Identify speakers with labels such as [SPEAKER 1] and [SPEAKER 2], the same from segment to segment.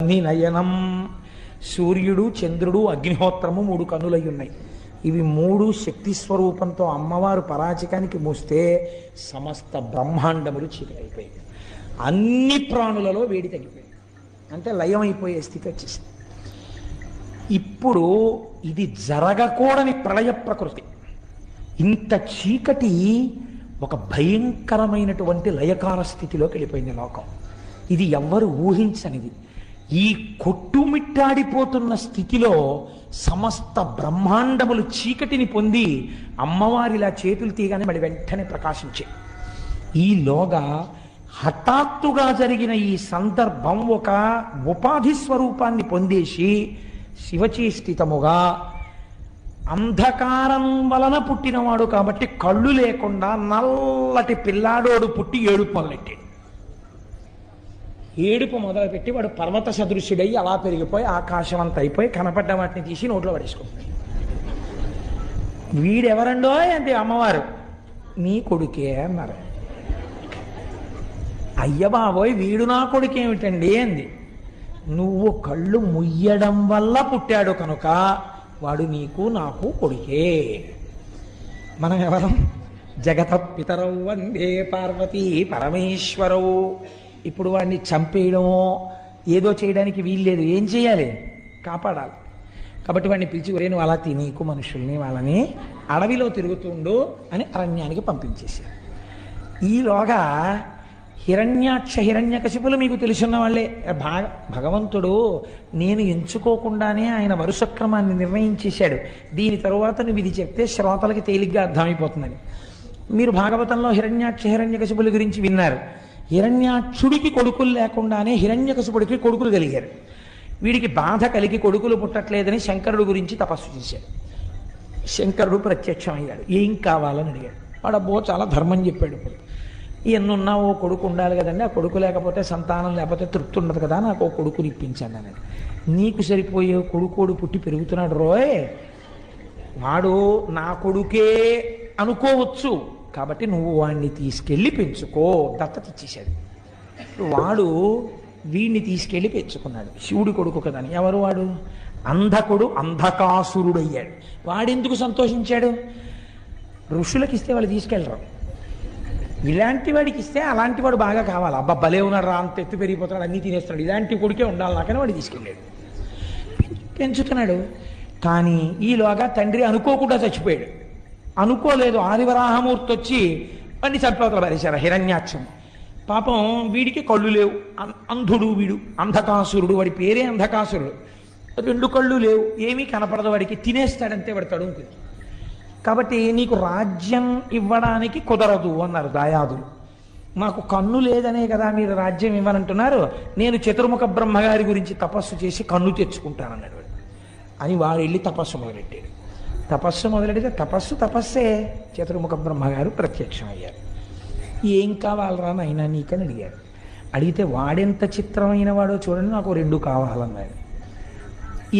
[SPEAKER 1] నయనం. సూర్యుడు, చంద్రుడు, అగ్నిహోత్రము 3 కన్నులై ఉన్నాయి. ఇవి 3 శక్తి స్వరూపంతో అమ్మవారు పరాచికానికి మూస్తే సమస్త బ్రహ్మాండములు చీకటైపోయాయి. అన్ని ప్రాణులలో వేడి తగ్గిపోయింది. అంటే లయం అయిపోయే స్థితి వచ్చేసింది. ఇప్పుడు ఇది జరగకూడని ప్రళయ ప్రకృతి. ఇంత చీకటి ఒక భయంకరమైనటువంటి లయకార స్థితిలోకి వెళ్ళిపోయింది లోకం. ఇది ఎవ్వరు ఊహించనిది. ఈ కొట్టుమిట్టాడిపోతున్న స్థితిలో సమస్త బ్రహ్మాండములు చీకటిని పొంది అమ్మవారిలా చేతులు తీయగానే మళ్ళీ వెంటనే ప్రకాశించాయి. ఈలోగా హఠాత్తుగా జరిగిన ఈ సందర్భం ఒక ఉపాధి స్వరూపాన్ని పొందేసి శివచేష్టితముగా అంధకారం వలన పుట్టినవాడు కాబట్టి కళ్ళు లేకుండా నల్లటి పిల్లాడోడు పుట్టి ఏడుపు మొదలెట్టాడు. ఏడుపు మొదలుపెట్టి వాడు పర్వత సదృశ్యుడై అలా పెరిగిపోయి ఆకాశం అంతా అయిపోయి కనపడ్డ వాటిని తీసి నోట్లో పడేసుకుంటాడు. వీడెవరండో అంటే అమ్మవారు నీ కొడుకే అన్నారు. అయ్య బాబోయ్ వీడు నా కొడుకేమిటండి అంది. నువ్వు కళ్ళు ముయ్యడం వల్ల పుట్టాడు కనుక వాడు నీకు నాకు కొడుకే. మనం ఎవరం? జగత పితరౌ వందే పార్వతీ పరమేశ్వరౌ. ఇప్పుడు వాడిని చంపేయడమో ఏదో చేయడానికి వీల్లేదు. ఏం చేయాలి? కాపాడాలి. కాబట్టి వాడిని పిలిచి ఒరే నువ్వు అలా తినీకు మనుషుల్ని వాళ్ళని అడవిలో తిరుగుతుండు అని అరణ్యానికి పంపించేశారు. ఈలోగా హిరణ్యకశిపులు మీకు తెలుసున్న వాళ్ళే. భగవంతుడు నేను ఎంచుకోకుండానే ఆయన వరుసక్రమాన్ని నిర్ణయించేశాడు. దీని తరువాత నువ్వు ఇది చెప్తే శ్రోతలకి తేలిగ్గా అర్థమైపోతుందని. మీరు భాగవతంలో హిరణ్యకశిపుల గురించి విన్నారు. హిరణ్యాక్షుడికి కొడుకులు లేకుండానే హిరణ్యకశిపుడికి కొడుకులు కలిగారు. వీడికి బాధ కలిగి కొడుకులు పుట్టట్లేదని శంకరుడు గురించి తపస్సు చేశాడు. శంకరుడు ప్రత్యక్షమయ్యాడు. ఏం కావాలని అడిగాడు. వాడు అబ్బో చాలా ధర్మం చెప్పాడు. ఇప్పుడు ఎన్నున్నా ఓ కొడుకు ఉండాలి కదండి, ఆ కొడుకు లేకపోతే సంతానం లేకపోతే తృప్తి ఉండదు కదా, నాకు ఓ కొడుకుని ఇప్పించండి అన్నాడు. నీకు సరిపోయే కొడుకోడు పుట్టి పెరుగుతున్నాడు రోయ్, వాడు నా కొడుకే అనుకోవచ్చు కాబట్టి నువ్వు వాడిని తీసుకెళ్ళి పెంచుకో. దత్తత ఇచ్చేశాడు. వాడు వీడిని తీసుకెళ్ళి పెంచుకున్నాడు. శివుడి కొడుకు కదని. ఎవరు వాడు? అంధకుడు, అంధకాసురుడు అయ్యాడు. వాడెందుకు సంతోషించాడు? ఋషులకి ఇస్తే వాళ్ళు తీసుకెళ్ళరు. ఇలాంటి వాడికి ఇస్తే అలాంటి వాడు బాగా కావాలి. అబ్బా భలే ఉన్నాడు రా, అంత ఎత్తు పెరిగిపోతున్నాడు, అన్నీ తినేస్తున్నాడు, ఇలాంటి కొడుకే ఉండాలి నాకని వాడు తీసుకెళ్ళాడు. పెంచుతున్నాడు. కానీ ఈలోగా తండ్రి అనుకోకుండా చచ్చిపోయాడు. అనుకోలేదు. ఆదివరాహమూర్తి వచ్చి వాడిని చంపవతల పారేశారు హిరణ్యాక్షం. పాపం వీడికి కళ్ళు లేవు, అంధుడు వీడు, అంధకాసురుడు. వాడి పేరే అంధకాసురుడు. 2 కళ్ళు లేవు, ఏమీ కనపడదు వాడికి. తినేస్తాడంతే వాడు తడుముకుని. కాబట్టి నీకు రాజ్యం ఇవ్వడానికి కుదరదు అన్నారు దాయాదులు. నాకు కన్ను లేదనే కదా మీరు రాజ్యం ఇవ్వనంటున్నారు, నేను చతుర్ముఖ బ్రహ్మగారి గురించి తపస్సు చేసి కన్ను తెచ్చుకుంటానన్నాడు వాడు. అని వాడు వెళ్ళి తపస్సు మొదలెట్టాడు. తపస్సు మొదలెడితే తపస్సే. చతుర్ముఖ బ్రహ్మగారు ప్రత్యక్షమయ్యారు. ఏం కావాలరా నాయనా నీకని అడిగారు. అడిగితే వాడెంత చిత్రమైన వాడో చూడండి, నాకు 2 కావాలన్నాడు.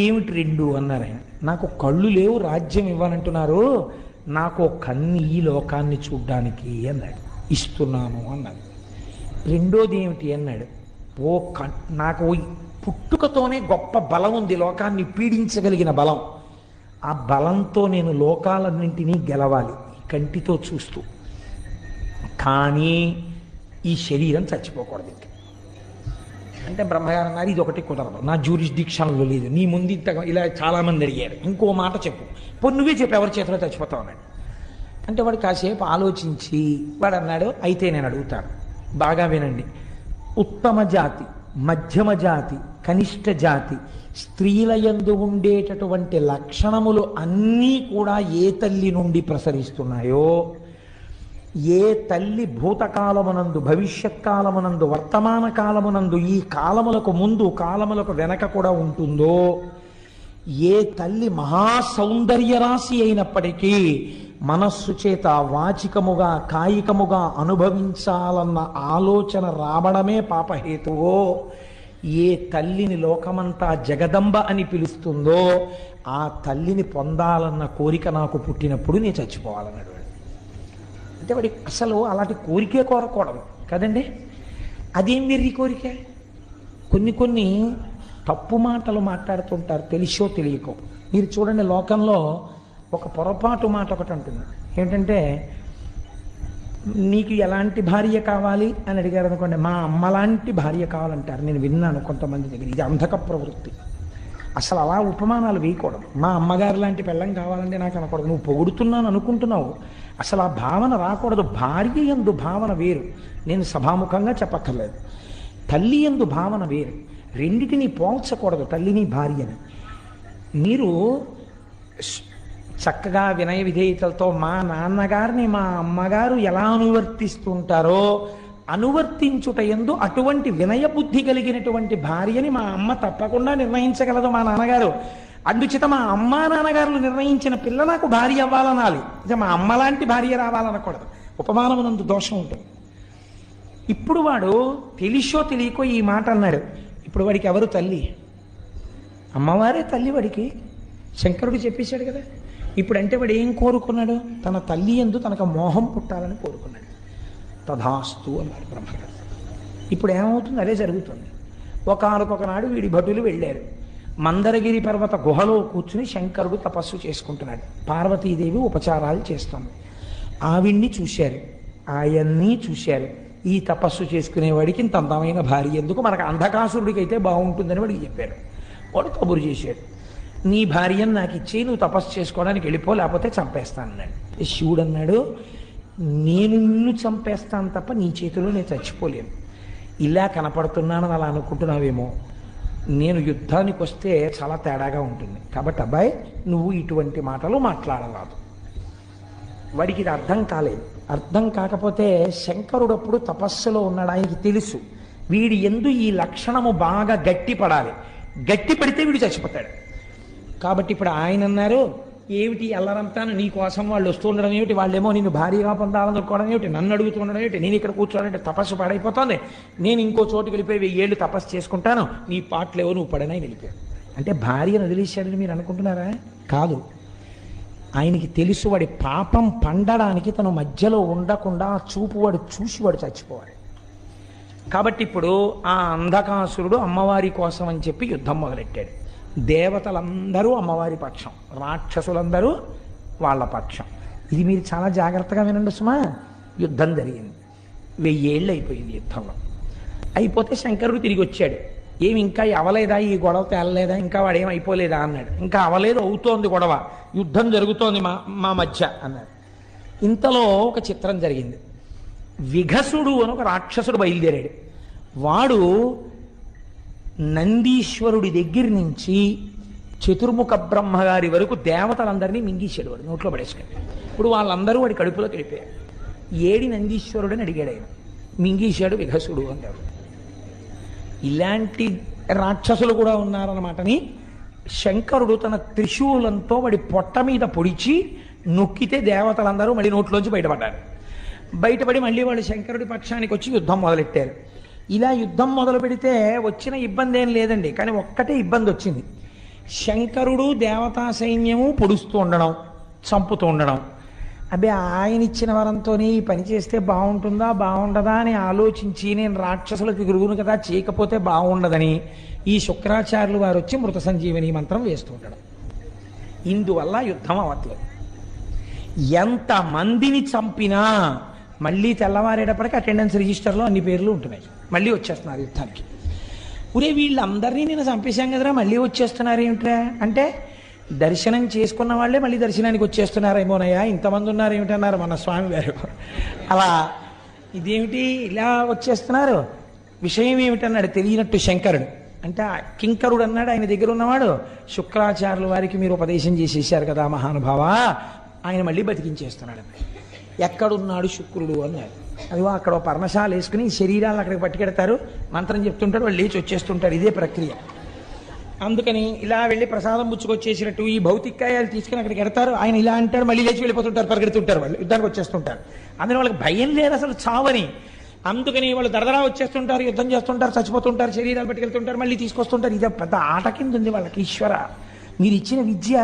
[SPEAKER 1] ఏమిటి 2 అన్నారు ఆయన. నాకు కళ్ళు లేవు, రాజ్యం ఇవ్వాలంటున్నారు, నాకు కన్ను ఈ లోకాన్ని చూడ్డానికి అన్నాడు. ఇస్తున్నాను అన్నాడు. రెండోది ఏమిటి అన్నాడు. నాకు పుట్టుకతోనే గొప్ప బలం ఉంది, లోకాన్ని పీడించగలిగిన బలం. ఆ బలంతో నేను లోకాలన్నింటినీ గెలవాలి కంటితో చూస్తూ. కానీ ఈ శరీరం చచ్చిపోకూడదు. అంటే బ్రహ్మగారు అన్నారు ఇది కుదరదు, నా జ్యూరిస్డిక్షన్లో లేదు, నీ ముందు ఇంత ఇలా చాలామంది అడిగారు, ఇంకో మాట చెప్పు, నువ్వే చెప్పు ఎవరి చేతిలో చచ్చిపోతావు అన్నాడు. అంటే వాడు కాసేపు ఆలోచించి వాడు అన్నాడు అయితే నేను అడుగుతాను, బాగా వినండి. ఉత్తమ జాతి, మధ్యమ జాతి, కనిష్ట జాతి స్త్రీల యందు ఉండేటటువంటి లక్షణములు అన్నీ కూడా ఏ తల్లి నుండి ప్రసరిస్తున్నాయో, ఏ తల్లి భూతకాలమునందు, భవిష్యత్ కాలమునందు, వర్తమాన కాలమునందు, ఈ కాలములకు ముందు కాలములకు వెనక కూడా ఉంటుందో, ఏ తల్లి మహాసౌందర్యరాశి అయినప్పటికీ మనస్సు చేత వాచికముగా కాయికముగా అనుభవించాలన్న ఆలోచన రావడమే పాపహేతువో, ఏ తల్లిని లోకమంతా జగదంబ అని పిలుస్తుందో ఆ తల్లిని పొందాలన్న కోరిక నాకు పుట్టినప్పుడు నేను చచ్చిపోవాలన్నాడు. అంటే వాడి అసలు అలాంటి కోరికే కోరకూడదు కదండి. అదేం వెర్రి కోరిక. కొన్ని తప్పు మాటలు మాట్లాడుతుంటారు తెలిసో తెలియకో. మీరు చూడండి, లోకంలో ఒక పొరపాటు మాట ఒకటి ఉంటుంది. ఏంటంటే, నీకు ఎలాంటి భార్య కావాలి అని అడిగారు అనుకోండి, మా అమ్మలాంటి భార్య కావాలంటారు. నేను విన్నాను కొంతమంది దగ్గర. ఇది అంధక ప్రవృత్తి. అసలు అలా ఉపమానాలు వేయకూడదు. మా అమ్మగారు లాంటి పెళ్ళం కావాలంటే నాకు అనకూడదు. నువ్వు పొగుడుతున్నాను అనుకుంటున్నావు, అసలు ఆ భావన రాకూడదు. భార్య యందు భావన వేరు. నేను సభాముఖంగా చెప్పక్కర్లేదు. తల్లి యందు భావన వేరు. రెండిటిని పోల్చకూడదు, తల్లిని భార్యని. మీరు చక్కగా వినయ విధేయతలతో మా నాన్నగారిని మా అమ్మగారు ఎలా అనువర్తిస్తుంటారో అనువర్తించుట యందు అటువంటి వినయ బుద్ధి కలిగినటువంటి భార్యని మా అమ్మ తప్పకుండా నిర్ణయించగలదు, మా నాన్నగారు. అందుచేత మా అమ్మ నాన్నగారులు నిర్ణయించిన పిల్ల నాకు భార్య అవ్వాలనాలి. ఇక మా అమ్మ లాంటి భార్య రావాలనకూడదు. ఉపమానమునందు దోషం ఉంటుంది. ఇప్పుడు వాడు తెలిసో తెలియకో ఈ మాట అన్నాడు. ఇప్పుడు వాడికి ఎవరు తల్లి? అమ్మవారే తల్లి వాడికి. శంకరుడు చెప్పేశాడు కదా. ఇప్పుడు అంటే వాడు ఏం కోరుకున్నాడు? తన తల్లి యందు తనకు మోహం పుట్టాలని కోరుకున్నాడు. తథాస్తు అన్నాడు బ్రహ్మగారు. ఇప్పుడు ఏమవుతుంది? అదే జరుగుతుంది. ఒకనొకనాడు వీడి భటులు వెళ్ళారు. మందరగిరి పర్వత గుహలో కూర్చుని శంకరుడు తపస్సు చేసుకుంటున్నాడు. పార్వతీదేవి ఉపచారాలు చేస్తుంది. ఆవిడ్ని చూశారు, ఆయన్ని చూశారు. ఈ తపస్సు చేసుకునేవాడికి ఇంత అందమైన భార్య ఎందుకు? మనకు అంధకాసురుడికి అయితే బాగుంటుందని వాడికి చెప్పారు. వాడు కబురు చేశాడు, నీ భార్యను నాకు ఇచ్చి నువ్వు తపస్సు చేసుకోవడానికి వెళ్ళిపో, లేకపోతే చంపేస్తానన్నాడు. శివుడు అన్నాడు, నేను నిన్ను చంపేస్తాను తప్ప నీ చేతిలో నేను చచ్చిపోలేను. ఇలా కనపడుతున్నానని అలా అనుకుంటున్నావేమో. నేను యుద్ధానికి వస్తే చాలా తేడాగా ఉంటుంది. కాబట్టి అబ్బాయి, నువ్వు ఇటువంటి మాటలు మాట్లాడరాదు. వాడికి ఇది అర్థం కాలేదు. అర్థం కాకపోతే శంకరుడప్పుడు తపస్సులో ఉన్నాడు. ఆయనకి తెలుసు వీడి యందు ఈ లక్షణము బాగా గట్టిపడాలి. గట్టి పడితే వీడు చచ్చిపోతాడు. కాబట్టి ఇప్పుడు ఆయన అన్నారు, ఏమిటి అల్లరంతాను నీ కోసం వాళ్ళు వస్తూ ఉండడం ఏమిటి? వాళ్ళేమో నేను భారీగా పొందాలనుకోవడం ఏమిటి? నన్ను అడుగుతుండడం ఏమిటి? నేను ఇక్కడ కూర్చోవాలంటే తపస్సు పాడైపోతుంది. నేను ఇంకో చోటుకి వెళ్ళిపోయి 1000 ఏళ్ళు తపస్సు చేసుకుంటాను, నీ పాటలేవో నువ్వు పడనని వెళ్ళిపోయాడు. అంటే భార్యను వదిలేశాడని మీరు అనుకుంటున్నారా? కాదు. ఆయనకి తెలుసు వాడి పాపం పండడానికి తను మధ్యలో ఉండకుండా చూపు వాడు చూసి వాడు చచ్చిపోవాలి. కాబట్టి ఇప్పుడు ఆ అంధకాసురుడు అమ్మవారి కోసం అని చెప్పి యుద్ధం మొదలెట్టాడు. దేవతలందరూ అమ్మవారి పక్షం, రాక్షసులందరూ వాళ్ళ పక్షం. ఇది మీరు చాలా జాగ్రత్తగా వినండి సుమా. యుద్ధం జరిగింది. 1000 ఏళ్ళు అయిపోయింది యుద్ధంలో. అయిపోతే శంకరుడు తిరిగి వచ్చాడు. ఏమి ఇంకా అవలేదా? ఈ గొడవ తేలలేదా? ఇంకా వాడేం అయిపోలేదా అన్నాడు. ఇంకా అవలేదు, అవుతోంది గొడవ, యుద్ధం జరుగుతోంది మా మధ్య అన్నాడు. ఇంతలో ఒక చిత్రం జరిగింది. విఘసుడు అని ఒక రాక్షసుడు బయలుదేరాడు. వాడు నందీశ్వరుడి దగ్గర నుంచి చతుర్ముఖ బ్రహ్మగారి వరకు దేవతలందరినీ మింగేశాడు. వాడు నోట్లో పడేసుకుని. ఇప్పుడు వాళ్ళందరూ వాడి కడుపులోకి వెళ్ళిపోయారు. ఏడి నందీశ్వరుడని అడిగాడు ఆయన. మింగేశాడు విఘసుడు అంటాడు. ఇలాంటి రాక్షసులు కూడా ఉన్నారన్నమాటని శంకరుడు తన త్రిశూలంతో వాడి పొట్ట మీద పొడిచి నొక్కితే దేవతలందరూ మళ్ళీ నోట్లోంచి బయటపడ్డారు. బయటపడి మళ్ళీ వాళ్ళు శంకరుడి పక్షానికి వచ్చి యుద్ధం మొదలెట్టారు. ఇలా యుద్ధం మొదలు పెడితే వచ్చిన ఇబ్బంది ఏం లేదండి. కానీ ఒక్కటే ఇబ్బంది వచ్చింది. శంకరుడు దేవతా సైన్యము పొడుస్తూ ఉండడం, చంపుతూ ఉండడం. అబ్బే, ఆయన ఇచ్చిన వరంతోనే ఈ పని చేస్తే బాగుంటుందా బాగుండదా అని ఆలోచించి, నేను రాక్షసులకు గురుగును కదా, చేయకపోతే బాగుండదని ఈ శుక్రాచార్యులు వారు వచ్చి మృత సంజీవని మంత్రం వేస్తూ ఉండడం. ఇందువల్ల యుద్ధం అవట్లేదు. ఎంతమందిని చంపినా మళ్ళీ తెల్లవారేటప్పటికి అటెండెన్స్ రిజిస్టర్లో అన్ని పేర్లు ఉంటున్నాయి. మళ్ళీ వచ్చేస్తున్నారు యుద్ధానికి. ఒరే, వీళ్ళందరినీ నేను చంపేశాం కదరా, మళ్ళీ వచ్చేస్తున్నారు ఏమిట్రా అంటే, దర్శనం చేసుకున్న వాళ్ళే మళ్ళీ దర్శనానికి వచ్చేస్తున్నారేమోనయ్యా, ఇంతమంది ఉన్నారు ఏమిటన్నారు మన స్వామి గారు. అలా ఇదేమిటి ఇలా వచ్చేస్తున్నారు, విషయం ఏమిటన్నాడు తెలియనట్టు శంకరుడు. అంటే కింకరుడు అన్నాడు ఆయన దగ్గర ఉన్నవాడు, శుక్రాచార్యుల వారికి మీరు ఉపదేశం చేసేసారు కదా మహానుభావ, ఆయన మళ్ళీ బతికించేస్తున్నాడు. ఎక్కడున్నాడు శుక్రుడు అన్నాడు. అదిగో అక్కడ పర్ణశాల వేసుకుని శరీరాలను అక్కడికి పట్టుకెడతారు, మంత్రం చెప్తుంటాడు, వాళ్ళు లేచి వచ్చేస్తుంటారు. ఇదే ప్రక్రియ. అందుకని ఇలా వెళ్ళి ప్రసాదం పుచ్చుకొచ్చేసినట్టు ఈ భౌతికాయాలు తీసుకుని అక్కడికి ఎడతారు. ఆయన ఇలా అంటాడు, మళ్ళీ లేచి వెళ్ళిపోతుంటారు, పరిగెడుతుంటారు, వాళ్ళు యుద్ధానికి వచ్చేస్తుంటారు. అందుకని వాళ్ళకి భయం లేదు అసలు చావని. అందుకని వాళ్ళు దరదరా వచ్చేస్తుంటారు, యుద్ధం చేస్తుంటారు, చచ్చిపోతుంటారు, శరీరాలు పట్టుకెళ్తుంటారు, మళ్ళీ తీసుకొస్తుంటారు. ఇదే పెద్ద ఆట కింద ఉంది వాళ్ళకి. ఈశ్వర, మీరు ఇచ్చిన విద్య